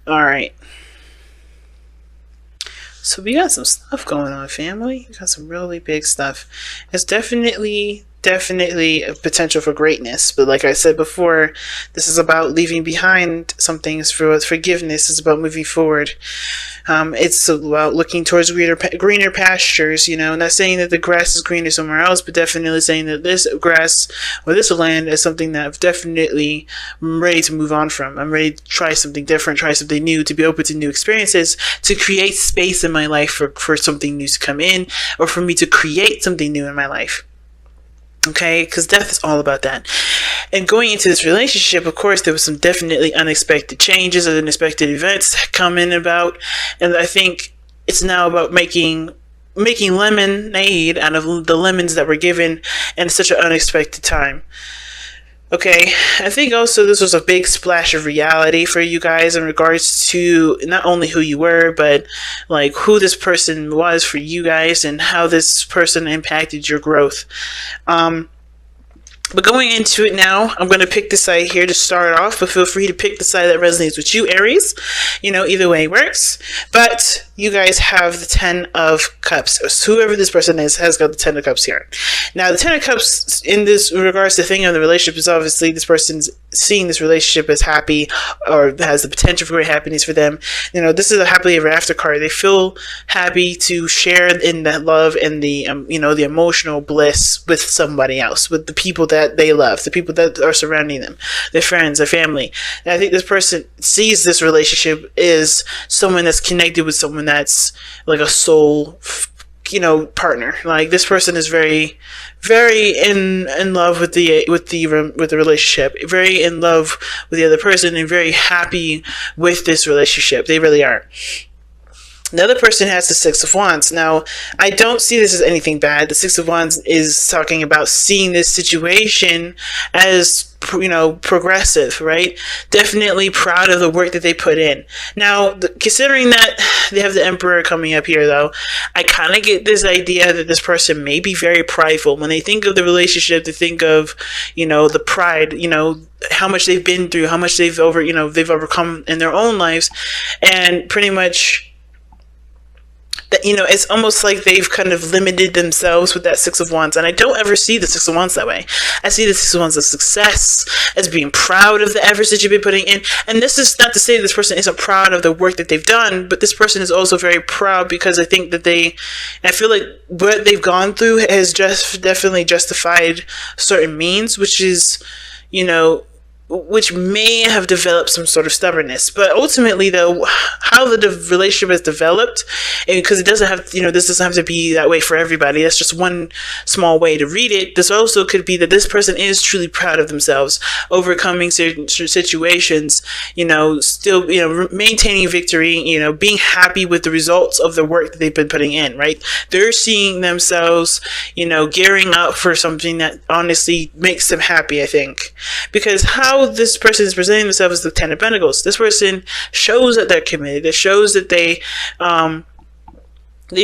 All right. So we got some stuff going on, family. We got some really big stuff. It's definitely a potential for greatness. But like I said before, this is about leaving behind some things for forgiveness. It's about moving forward. It's about looking towards greener pastures. Not saying that the grass is greener somewhere else, but definitely saying that this grass or this land is something that I've definitely ready to move on from. I'm ready to try something different, try something new, to be open to new experiences, to create space in my life for something new to come in, or for me to create something new in my life. Okay, because death is all about that. And going into this relationship, of course, there was some definitely unexpected changes and unexpected events coming about, and I think it's now about making lemonade out of the lemons that were given in such an unexpected time. Okay, I think also this was a big splash of reality for you guys in regards to not only who you were, but like who this person was for you guys and how this person impacted your growth. But going into it now, I'm going to pick the side here to start off, but feel free to pick the side that resonates with you, Aries. Either way works. But you guys have the 10 of Cups. So whoever this person is has got the 10 of Cups here. Now, the 10 of Cups in this regards to the thing of the relationship is obviously this person's seeing this relationship as happy or has the potential for great happiness for them. This is a happily ever after card. They feel happy to share in that love and the the emotional bliss with somebody else, with the people that they love, the people that are surrounding them, their friends, their family. And I think this person sees this relationship as someone that's connected with someone that's like a soul partner. Like this person is very in love with the relationship, very in love with the other person, and very happy with this relationship. They really are. The other person has the Six of Wands. Now, I don't see this as anything bad. The Six of Wands is talking about seeing this situation as progressive, right? Definitely proud of the work that they put in. Now, considering that they have the Emperor coming up here, though, I kind of get this idea that this person may be very prideful. When they think of the relationship, they think of, the pride, how much they've been through, how much they've overcome in their own lives, and pretty much that it's almost like they've kind of limited themselves with that Six of Wands. And I don't ever see the Six of Wands that way. I see the Six of Wands as success, as being proud of the efforts that you've been putting in. And this is not to say this person isn't proud of the work that they've done, but this person is also very proud because I think that I feel like what they've gone through has just definitely justified certain means, which is, which may have developed some sort of stubbornness. But ultimately, though, how the relationship has developed, because it doesn't have, this doesn't have to be that way for everybody. That's just one small way to read it. This also could be that this person is truly proud of themselves, overcoming certain situations, still, maintaining victory, being happy with the results of the work that they've been putting in, right? They're seeing themselves, gearing up for something that honestly makes them happy, I think. Because how this person is presenting themselves as the Ten of Pentacles, this person shows that they're committed. It shows that they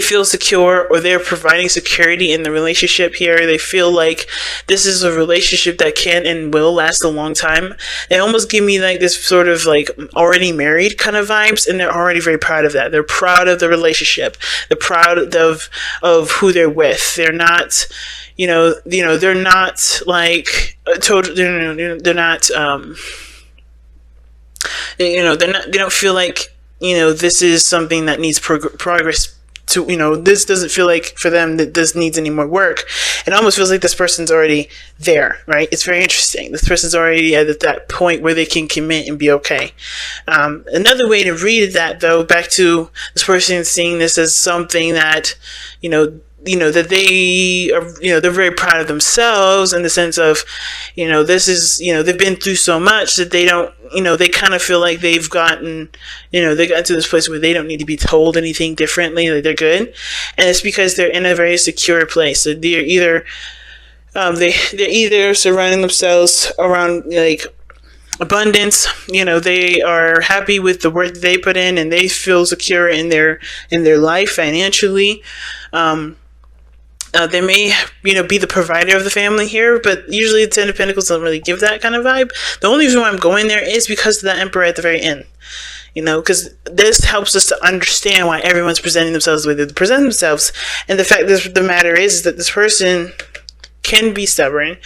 feel secure, or they're providing security in the relationship here. They feel like this is a relationship that can and will last a long time. They almost give me like this sort of like already married kind of vibes, and they're already very proud of that. They're proud of the relationship. They're proud of who they're with. They're not, they're not like total. They're not. They don't feel like this is something that needs progress. This doesn't feel like for them that this needs any more work. It almost feels like this person's already there, right? It's very interesting. This person's already at that point where they can commit and be okay. Another way to read that, though, back to this person seeing this as something that, that they are, they're very proud of themselves in the sense of, this is, they've been through so much that they don't, they kind of feel like they've gotten, they got to this place where they don't need to be told anything differently, like they're good. And it's because they're in a very secure place. So they're either, they're either surrounding themselves around like abundance, they are happy with the work that they put in, and they feel secure in their life financially. They may, be the provider of the family here, but usually the Ten of Pentacles don't really give that kind of vibe. The only reason why I'm going there is because of the Emperor at the very end. Because this helps us to understand why everyone's presenting themselves the way they present themselves. And the fact that the matter is that this person can be stubborn,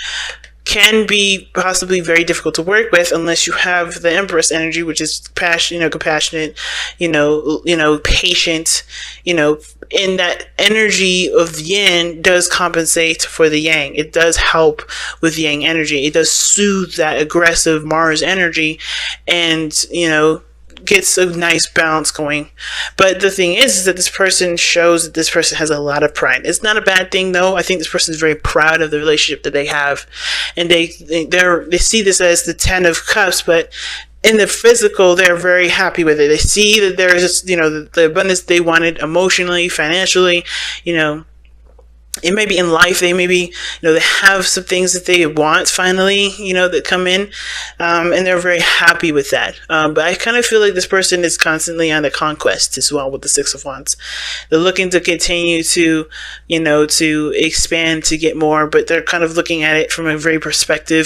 can be possibly very difficult to work with unless you have the Empress energy, which is compassionate, patient, and that energy of yin does compensate for the yang. It does help with yang energy. It does soothe that aggressive Mars energy and, gets a nice balance going. But the thing is that this person shows that this person has a lot of pride. It's not a bad thing, though. I think this person is very proud of the relationship that they have, and they see this as the Ten of Cups, but in the physical, they're very happy with it. They see that there's the abundance they wanted emotionally, financially, it may be in life, they maybe, they have some things that they want finally, that come in, and they're very happy with that. But I kind of feel like this person is constantly on the conquest as well with the Six of Wands. They're looking to continue to, to expand, to get more, but they're kind of looking at it from a very practical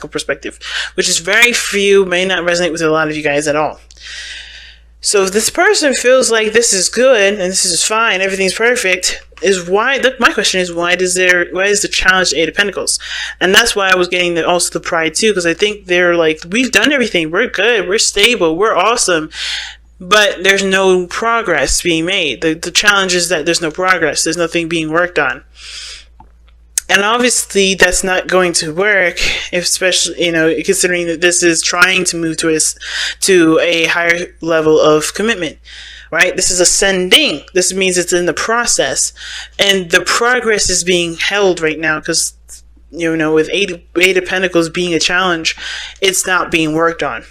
perspective, which is very few, may not resonate with a lot of you guys at all. So if this person feels like this is good and this is fine, everything's perfect, my question is, why is the challenge the Eight of Pentacles? And that's why I was getting also the pride too, because I think they're like, we've done everything, we're good, we're stable, we're awesome, but there's no progress being made. The challenge is that there's no progress, there's nothing being worked on. And obviously that's not going to work, especially, considering that this is trying to move to a higher level of commitment, right? This is ascending. This means it's in the process, and the progress is being held right now because, with Eight of Pentacles being a challenge, it's not being worked on.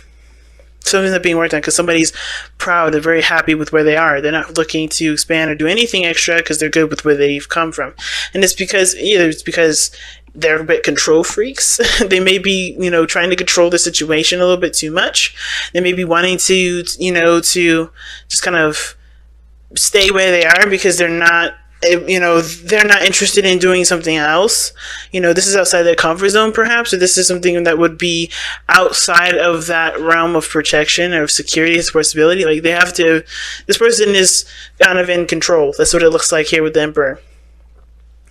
Something's not being worked on because somebody's proud and very happy with where they are. They're not looking to expand or do anything extra because they're good with where they've come from. And it's because they're a bit control freaks. They may be, trying to control the situation a little bit too much. They may be wanting to, to just kind of stay where they are because they're not interested in doing something else. This is outside their comfort zone perhaps, or this is something that would be outside of that realm of protection or of security and stability. Like this person is kind of in control. That's what it looks like here with the Emperor.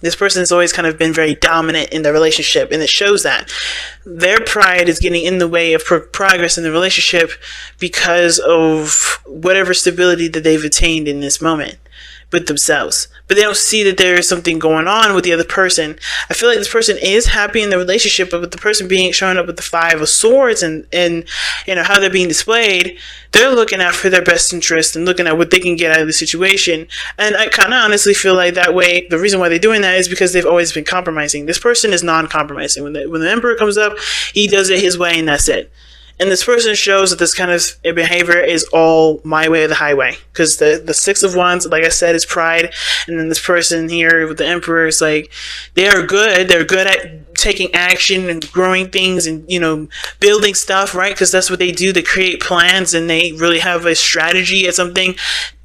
This person has always kind of been very dominant in the relationship, and it shows that their pride is getting in the way of progress in the relationship because of whatever stability that they've attained in this moment with themselves. But they don't see that there is something going on with the other person. I feel like this person is happy in the relationship, but with the person showing up with the Five of Swords and how they're being displayed, they're looking out for their best interest and looking at what they can get out of the situation. And I kind of honestly feel like that way, the reason why they're doing that is because they've always been compromising. This person is non-compromising. When the Emperor comes up, he does it his way and that's it. And this person shows that this kind of behavior is all my way or the highway. Because the Six of Wands, like I said, is pride. And then this person here with the Emperor is like, they are good. They're good at taking action and growing things and, building stuff, right? Because that's what they do. They create plans and they really have a strategy at something.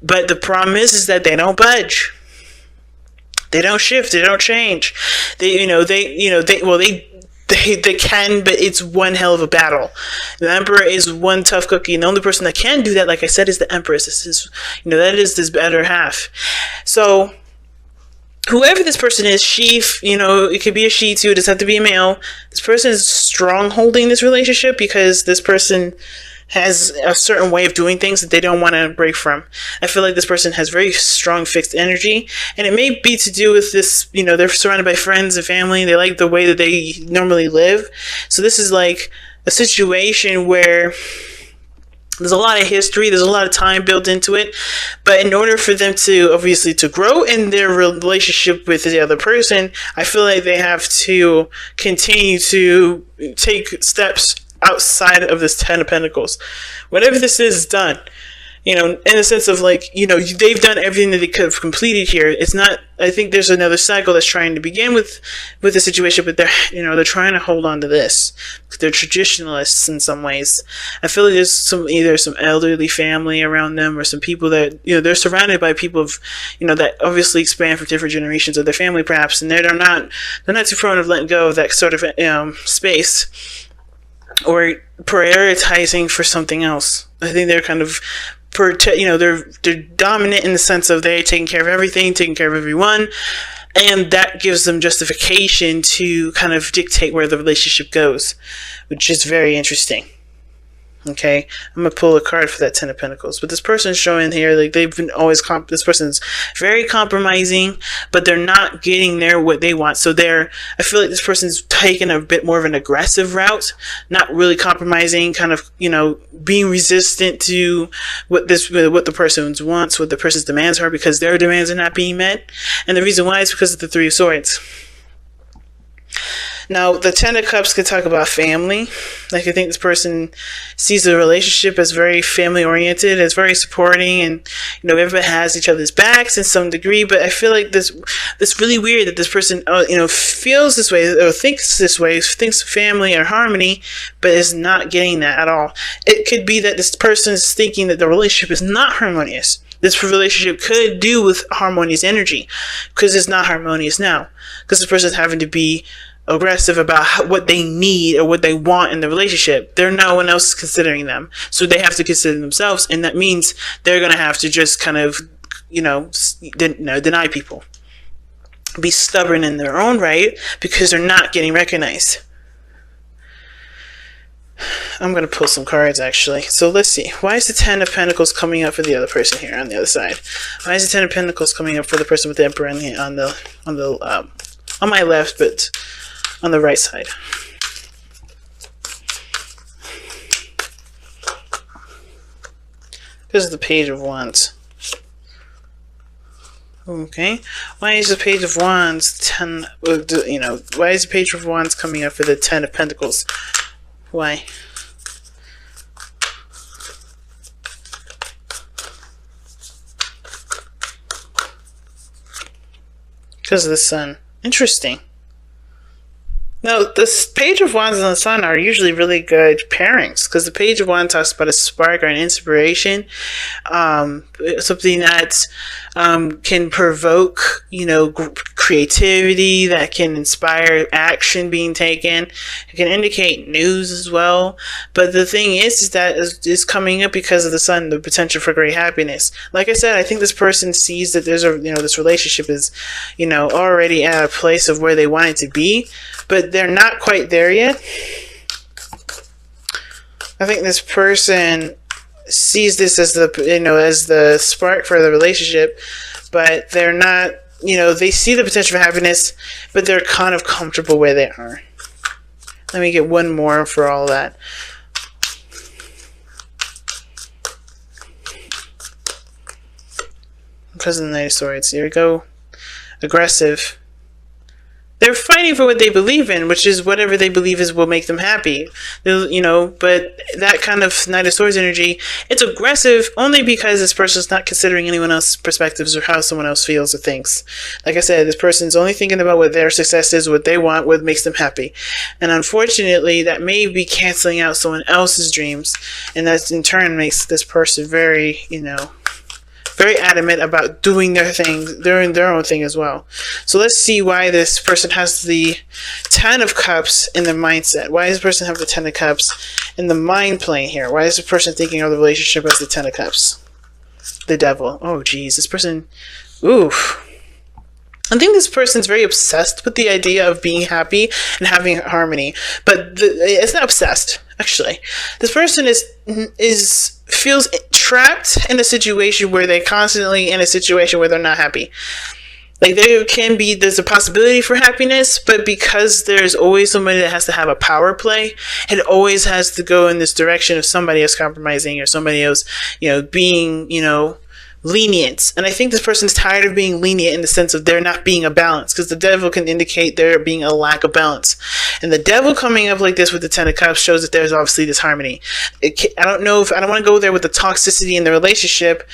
But the problem is that they don't budge. They don't shift. They don't change. They can, but it's one hell of a battle. The Emperor is one tough cookie, and the only person that can do that, like I said, is the Empress. This is, that is this better half. So, whoever this person is, she, it could be a she too. It doesn't have to be a male. This person is strong holding this relationship because this person has a certain way of doing things that they don't want to break from. I feel like this person has very strong fixed energy, and it may be to do with this, they're surrounded by friends and family. They like the way that they normally live. So this is like a situation where there's a lot of history, there's a lot of time built into it, but in order for them to obviously to grow in their relationship with the other person, I feel like they have to continue to take steps outside of this Ten of Pentacles. Whatever this is done. in a sense of like, they've done everything that they could have completed here. It's not, I think there's another cycle that's trying to begin with the situation, but they're trying to hold on to this. They're traditionalists in some ways. I feel like there's either some elderly family around them, or some people that, they're surrounded by people of, that obviously span from different generations of their family perhaps, and they're not too prone of letting go of that sort of space, or prioritizing for something else. I think they're kind of they're dominant in the sense of they're taking care of everything, taking care of everyone, and that gives them justification to kind of dictate where the relationship goes, which is very interesting. Okay, I'm gonna pull a card for that Ten of Pentacles. But this person's showing here, like, they've been always this person's very compromising, but they're not getting what they want. So I feel like this person's taking a bit more of an aggressive route, not really compromising, kind of, being resistant to what the person wants, what the person's demands are, because their demands are not being met. And the reason why is because of the Three of Swords. Now, the Ten of Cups could talk about family. Like, I think this person sees the relationship as very family-oriented, as very supporting, and, everybody has each other's backs in some degree. But I feel like this really weird that this person, feels this way, or thinks this way, thinks family or harmony, but is not getting that at all. It could be that this person is thinking that the relationship is not harmonious. This relationship could do with harmonious energy, because it's not harmonious now. Because this person is having to be aggressive about what they need or what they want in the relationship. No one else is considering them, so they have to consider themselves, and that means they're going to have to just kind of, deny people, be stubborn in their own right, because they're not getting recognized. I'm going to pull some cards, actually. So let's see. Why is the Ten of Pentacles coming up for the other person here on the other side? Why is the Ten of Pentacles coming up for the person with the Emperor on my left, but on the right side? This is the Page of Wands. Okay. Why is the Page of Wands why is the Page of Wands coming up for the Ten of Pentacles? Why? Because of the Sun. Interesting. Now, this Page of Wands and the Sun are usually really good pairings, because the Page of Wands talks about a spark or an inspiration, something that can provoke, creativity, that can inspire action being taken. It can indicate news as well. But the thing is that it's coming up because of the Sun, the potential for great happiness. Like I said, I think this person sees that there's this relationship is, already at a place of where they want it to be, but they're not quite there yet. I think this person sees this as the spark for the relationship, but they're not, they see the potential for happiness, but they're kind of comfortable where they are. Let me get one more for all that. Because of the Knight of Swords. Here we go. Aggressive. They're fighting for what they believe in, which is whatever they believe will make them happy. But that kind of Knight of Swords energy, it's aggressive only because this person's not considering anyone else's perspectives or how someone else feels or thinks. Like I said, this person's only thinking about what their success is, what they want, what makes them happy. And unfortunately, that may be canceling out someone else's dreams, and that in turn makes this person very, very adamant about doing their own thing as well. So let's see why this person has the Ten of Cups in their mindset. Why does this person have the Ten of Cups in the mind plane here? Why is the person thinking of the relationship as the Ten of Cups? The Devil. Oh, geez. This person... Oof. I think this person's very obsessed with the idea of being happy and having harmony, but it's not obsessed, actually. This person feels trapped in a situation where they're constantly in a situation where they're not happy. Like, there's a possibility for happiness, but because there's always somebody that has to have a power play, it always has to go in this direction of somebody else compromising, or somebody else, being, lenient. And I think this person is tired of being lenient in the sense of there not being a balance, because the devil can indicate there being a lack of balance. And the devil coming up like this with the Ten of Cups shows that there's obviously disharmony. I don't want to go there with the toxicity in the relationship.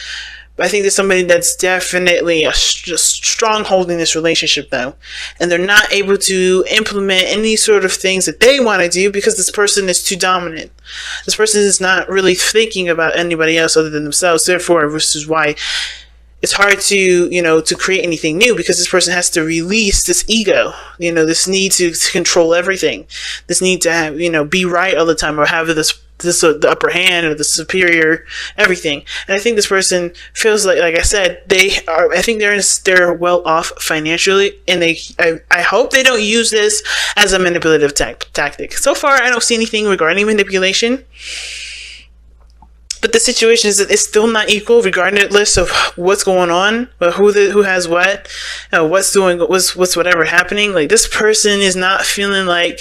I think there's somebody that's definitely a stronghold in this relationship, though, and they're not able to implement any sort of things that they want to do because this person is too dominant. This person is not really thinking about anybody else other than themselves. Therefore, this is why it's hard to, to create anything new, because this person has to release this ego, this need to control everything, this need to have, be right all the time, or have this the upper hand or the superior everything. And I think this person feels like I said, I think they're well off financially, and I hope they don't use this as a manipulative tactic. So far, I don't see anything regarding manipulation. But the situation is that it's still not equal, regardless of what's going on, but who has what, what's whatever happening. Like, this person is not feeling like,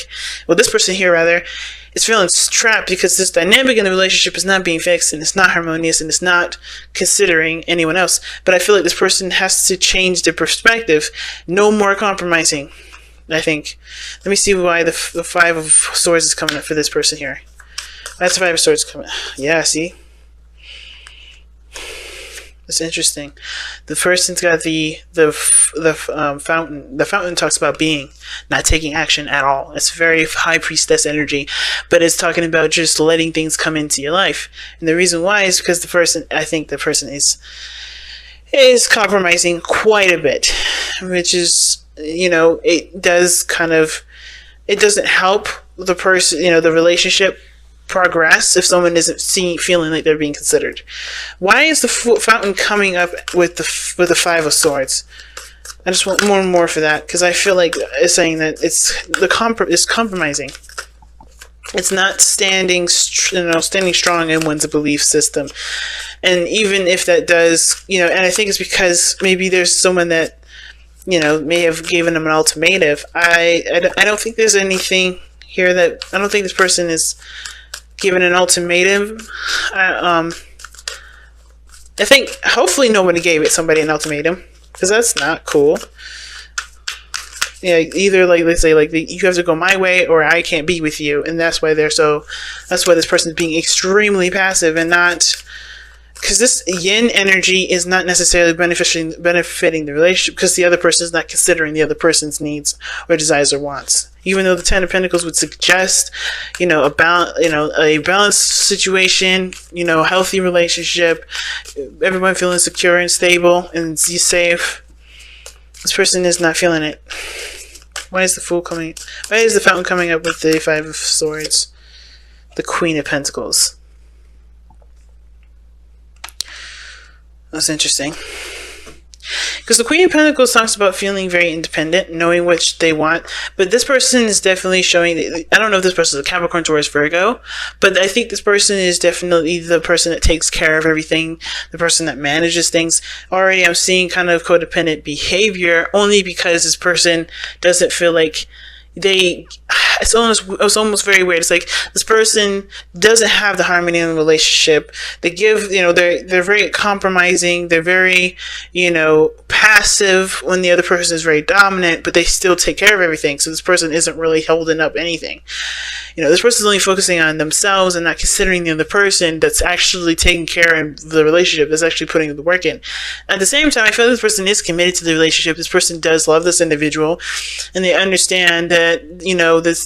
this person here rather, is feeling trapped because this dynamic in the relationship is not being fixed, and it's not harmonious, and it's not considering anyone else. But I feel like this person has to change their perspective. No more compromising, I think. Let me see why the Five of Swords is coming up for this person here. That's the Five of Swords coming. Yeah, see? It's interesting. The person's got the fountain. The fountain talks about being, not taking action at all. It's very high priestess energy, but it's talking about just letting things come into your life. And the reason why is because I think the person is compromising quite a bit, which is, it doesn't help the person, the relationship progress if someone isn't feeling like they're being considered. Why is the fountain coming up with the Five of Swords? I just want more and more for that, because I feel like it's saying that it's compromising. It's not standing strong in one's belief system. And even if that does, and I think it's because maybe there's someone that may have given them an ultimatum. I don't think there's anything here that I don't think this person is given an ultimatum. I think hopefully nobody gave somebody an ultimatum, because that's not cool. Yeah, either let's say you have to go my way or I can't be with you, and that's why that's why this person is being extremely passive and not, because this yin energy is not necessarily benefiting the relationship, because the other person is not considering the other person's needs or desires or wants. Even though the Ten of Pentacles would suggest, a balanced situation, a healthy relationship, everyone feeling secure and stable and safe, this person is not feeling it. Why is the Fountain coming up with the Five of Swords? The Queen of Pentacles. That's interesting. Because the Queen of Pentacles talks about feeling very independent, knowing what they want. But this person is definitely showing, I don't know if this person is a Capricorn, Taurus, Virgo, but I think this person is definitely the person that takes care of everything, the person that manages things. Already I'm seeing kind of codependent behavior, only because this person doesn't feel like it's almost very weird. It's like this person doesn't have the harmony in the relationship. They give, they're very compromising. They're very, passive when the other person is very dominant, but they still take care of everything. So this person isn't really holding up anything. This person is only focusing on themselves and not considering the other person that's actually taking care of the relationship, that's actually putting the work in. At the same time, I feel this person is committed to the relationship. This person does love this individual, and they understand that,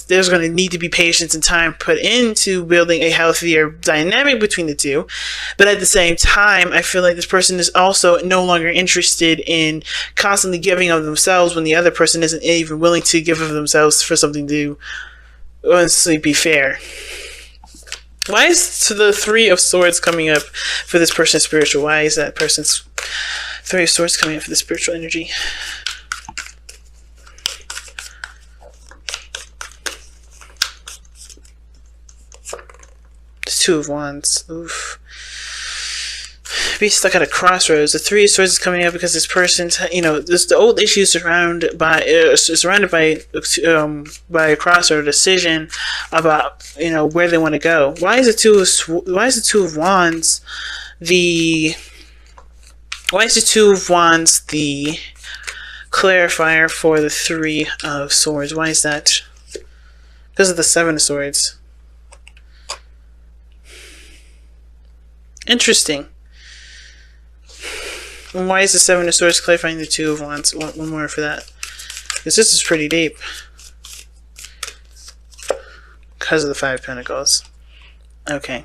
there's going to need to be patience and time put into building a healthier dynamic between the two. But at the same time, I feel like this person is also no longer interested in constantly giving of themselves when the other person isn't even willing to give of themselves for something to honestly be fair. Why is the Three of Swords coming up for this person's spiritual? Why is that person's Three of Swords coming up for the spiritual energy? Two of Wands. Oof. Be stuck at a crossroads. The Three of Swords is coming up because this person's, there's the old issues surrounded by a crossroad decision about, where they want to go. Why is the Two of Wands the Why is the Two of Wands the clarifier for the Three of Swords? Why is that? Because of the Seven of Swords. Interesting. And why is the Seven of Swords clarifying the Two of Wands? One more for that. Because this is pretty deep. Because of the Five of Pentacles. Okay.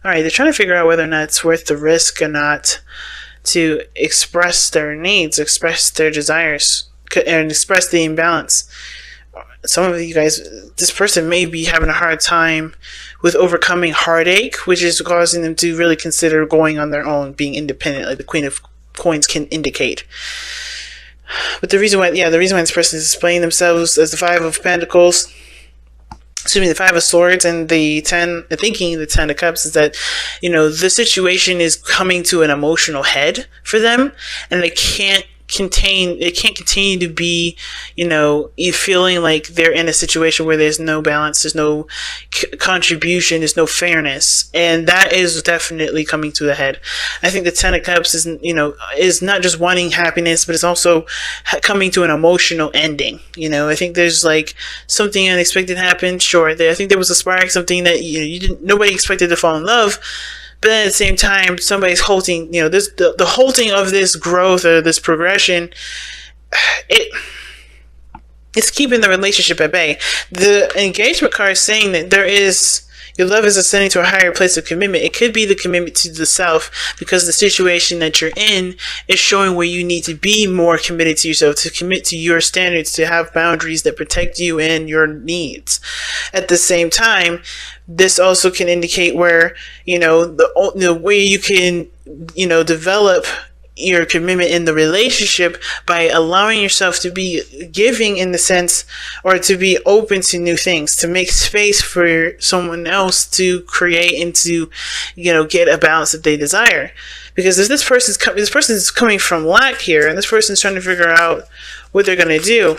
Alright, they're trying to figure out whether or not it's worth the risk or not to express their needs, express their desires, and express the imbalance. Some of you guys, this person may be having a hard time with overcoming heartache, which is causing them to really consider going on their own, being independent, like the Queen of Coins can indicate. But the reason why this person is displaying themselves as the Five of Pentacles, the Five of Swords, and the Ten of Cups, is that, you know, the situation is coming to an emotional head for them, and they can't continue to be, you know, feeling like they're in a situation where there's no balance, there's no contribution, there's no fairness, and that is definitely coming to the head. I think the Ten of Cups is not just wanting happiness, but it's also coming to an emotional ending. You know, I think there's like something unexpected happened. Sure, I think there was a spark, something that nobody expected to fall in love. But then at the same time, somebody's halting, the halting of this growth or this progression, it's keeping the relationship at bay. The engagement card is saying that your love is ascending to a higher place of commitment. It could be the commitment to the self, because the situation that you're in is showing where you need to be more committed to yourself, to commit to your standards, to have boundaries that protect you and your needs. At the same time, this also can indicate where, the way you can, develop your commitment in the relationship by allowing yourself to be giving, in the sense, or to be open to new things, to make space for someone else to create and to, get a balance that they desire. Because if this person is coming from lack here, and this person's trying to figure out what they're going to do,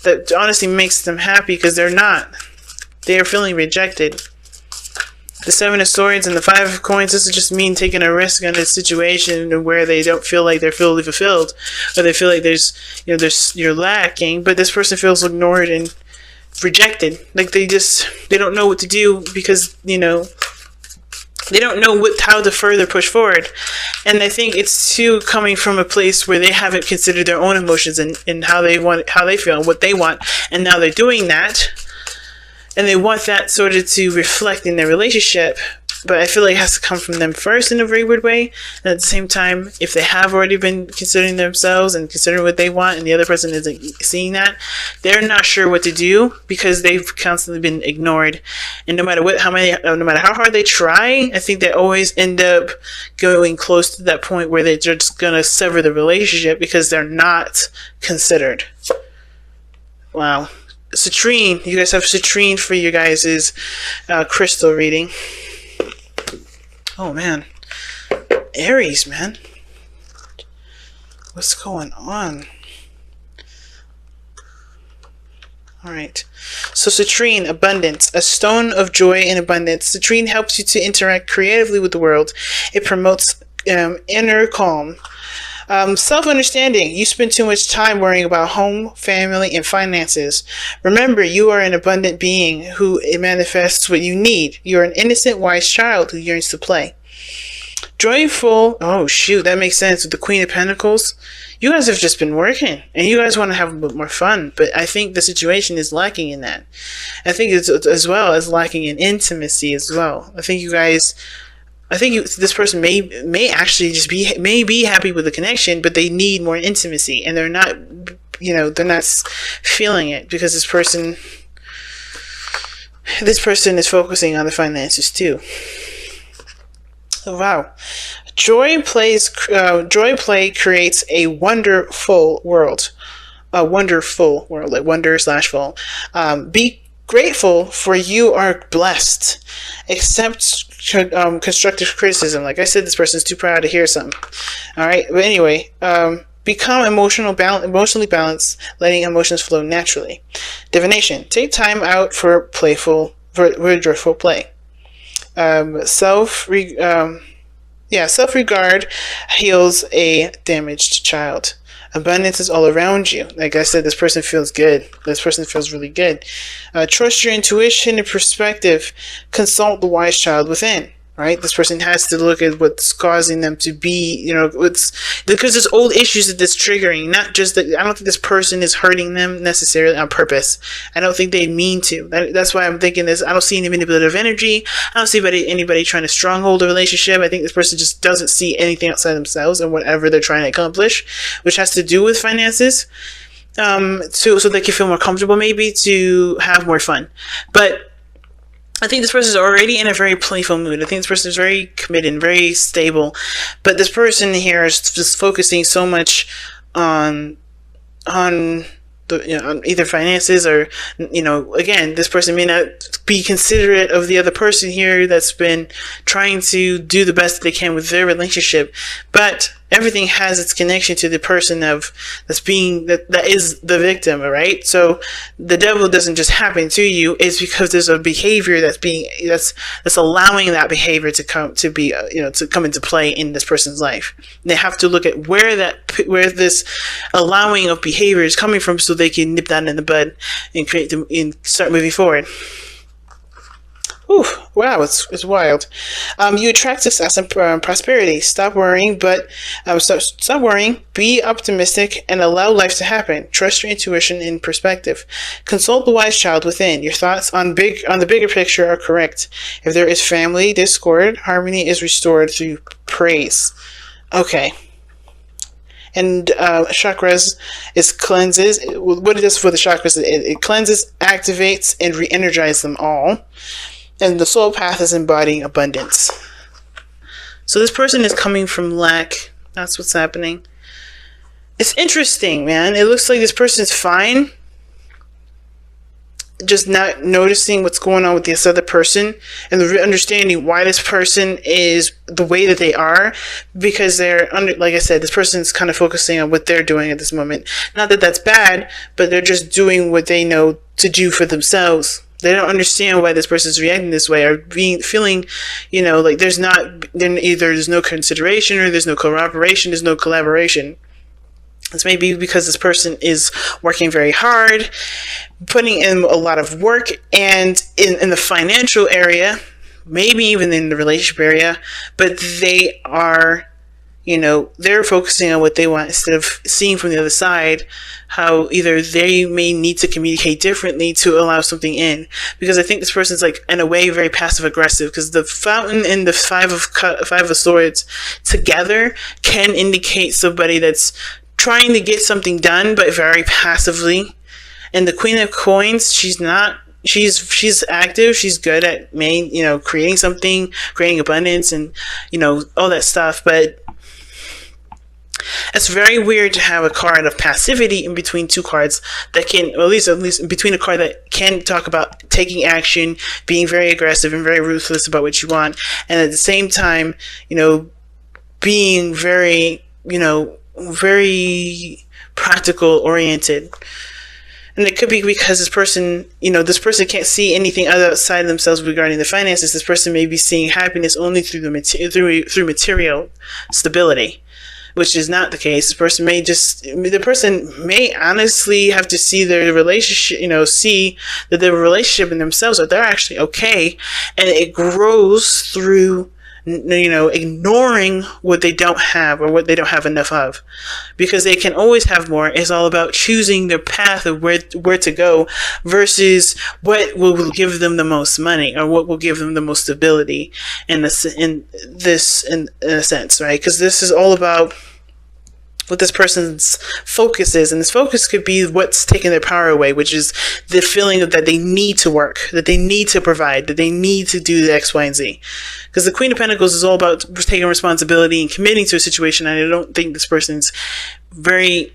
that honestly makes them happy, because they are feeling rejected. The Seven of Swords and the Five of Coins, this is just mean taking a risk on a situation where they don't feel like they're fully fulfilled, or they feel like you're lacking, but this person feels ignored and rejected. Like they don't know what to do, because, they don't know how to further push forward. And I think it's too coming from a place where they haven't considered their own emotions and how they feel and what they want. And now they're doing that. And they want that sort of to reflect in their relationship. But I feel like it has to come from them first in a very weird way. And at the same time, if they have already been considering themselves and considering what they want, and the other person isn't seeing that, they're not sure what to do, because they've constantly been ignored. And no matter how hard they try, I think they always end up going close to that point where they're just gonna sever the relationship because they're not considered. Wow. Citrine, you guys have citrine for you guys' crystal reading. Oh man, Aries, man, what's going on? All right, so citrine, abundance, a stone of joy and abundance. Citrine helps you to interact creatively with the world. It promotes inner calm. Self-understanding. You spend too much time worrying about home, family, and finances. Remember, you are an abundant being who manifests what you need. You're an innocent, wise child who yearns to play. Joyful. Oh, shoot. That makes sense with the Queen of Pentacles. You guys have just been working, and you guys want to have a bit more fun, but I think the situation is lacking in that. I think it's as well as lacking in intimacy as well. I think this person may actually just be happy with the connection, but they need more intimacy, and they're not feeling it, because this person is focusing on the finances too. Oh, wow. Joy play creates a wonderful world. A wonderful world, like wonder/full. Be grateful, for you are blessed. Accept constructive criticism. Like I said, this person's too proud to hear something. All right, but anyway, become emotionally balanced, letting emotions flow naturally. Divination. Take time out for joyful play. Yeah, self-regard heals a damaged child. Abundance is all around you. Like I said, this person feels good. This person feels really good. Trust your intuition and perspective. Consult the wise child within. Right? This person has to look at what's causing them to be, what's, because there's old issues that's triggering, not just that. I don't think this person is hurting them necessarily on purpose. I don't think they mean to. That's why I'm thinking this. I don't see any manipulative energy. I don't see anybody trying to stronghold a relationship. I think this person just doesn't see anything outside themselves and whatever they're trying to accomplish, which has to do with finances. So they can feel more comfortable, maybe to have more fun. But I think this person is already in a very playful mood. I think this person is very committed and very stable. But this person here is just focusing so much on on either finances or, again, this person may not be considerate of the other person here that's been trying to do the best they can with their relationship, but everything has its connection to the person that is the victim, all right? So the devil doesn't just happen to you; it's because there's a behavior that's allowing that behavior to come into play in this person's life. They have to look at where this allowing of behavior is coming from, so they can nip that in the bud and start moving forward. Ooh, wow, it's wild. You attract success and prosperity. Stop worrying, stop worrying. Be optimistic and allow life to happen. Trust your intuition and perspective. Consult the wise child within. Your thoughts on the bigger picture are correct. If there is family discord, harmony is restored through praise. Okay. And chakras, it cleanses. What it does for the chakras, it cleanses, activates, and re-energizes them all. And the soul path is embodying abundance. So this person is coming from lack. That's what's happening. It's interesting, man. It looks like this person is fine, just not noticing what's going on with this other person and understanding why this person is the way that they are, because like I said, this person's kind of focusing on what they're doing at this moment. Not that that's bad, but they're just doing what they know to do for themselves. They don't understand why this person's reacting this way, or feeling, like there's no consideration, or there's no cooperation, there's no collaboration. This may be because this person is working very hard, putting in a lot of work, and in the financial area, maybe even in the relationship area, but they are, they're focusing on what they want instead of seeing from the other side how either they may need to communicate differently to allow something in. Because I think this person's, like, in a way, very passive aggressive, because the fountain and the five of swords together can indicate somebody that's trying to get something done, but very passively. And the queen of coins, she's active. She's good at creating something, creating abundance, and all that stuff. But it's very weird to have a card of passivity in between two cards that can, or at least in between a card that can talk about taking action, being very aggressive and very ruthless about what you want, and at the same time, being very, very practical oriented. And it could be because this person can't see anything outside of themselves regarding the finances. This person may be seeing happiness only through material stability, which is not the case. The person may honestly have to see their relationship, see that their relationship in themselves, that they're actually okay, and it grows through ignoring what they don't have or what they don't have enough of, because they can always have more. It's all about choosing their path of where to go versus what will give them the most money or what will give them the most stability in a sense, right? Because this is all about what this person's focus is, and this focus could be what's taking their power away, which is the feeling that they need to work, that they need to provide, that they need to do the X, Y, and Z. Because the Queen of Pentacles is all about taking responsibility and committing to a situation, and I don't think this person's very,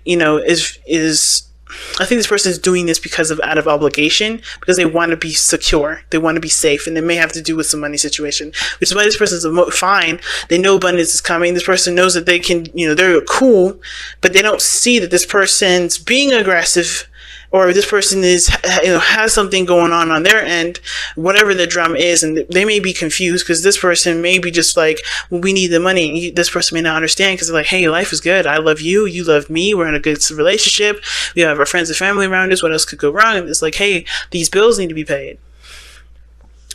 I think this person is doing this out of obligation, because they want to be secure, they want to be safe, and it may have to do with some money situation, which is why this person's fine. They know abundance is coming. This person knows that they can, they're cool, but they don't see that this person's being aggressive or this person is, has something going on their end, whatever the drama is, and they may be confused because this person may be just like, well, we need the money. This person may not understand because they're like, hey, life is good. I love you. You love me. We're in a good relationship. We have our friends and family around us. What else could go wrong? And it's like, hey, these bills need to be paid.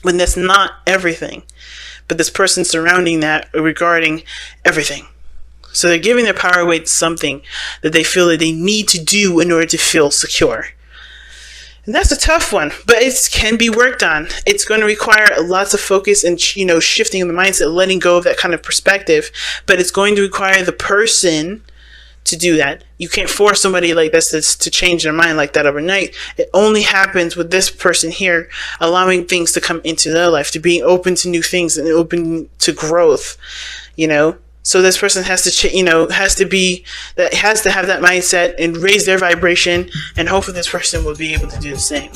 When that's not everything, but this person surrounding that regarding everything. So they're giving their power away to something that they feel that they need to do in order to feel secure. And that's a tough one, but it can be worked on. It's going to require lots of focus and, shifting the mindset, letting go of that kind of perspective. But it's going to require the person to do that. You can't force somebody like this to change their mind like that overnight. It only happens with this person here, allowing things to come into their life, to being open to new things and open to growth, So this person has to, has to have that mindset and raise their vibration, and hopefully this person will be able to do the same.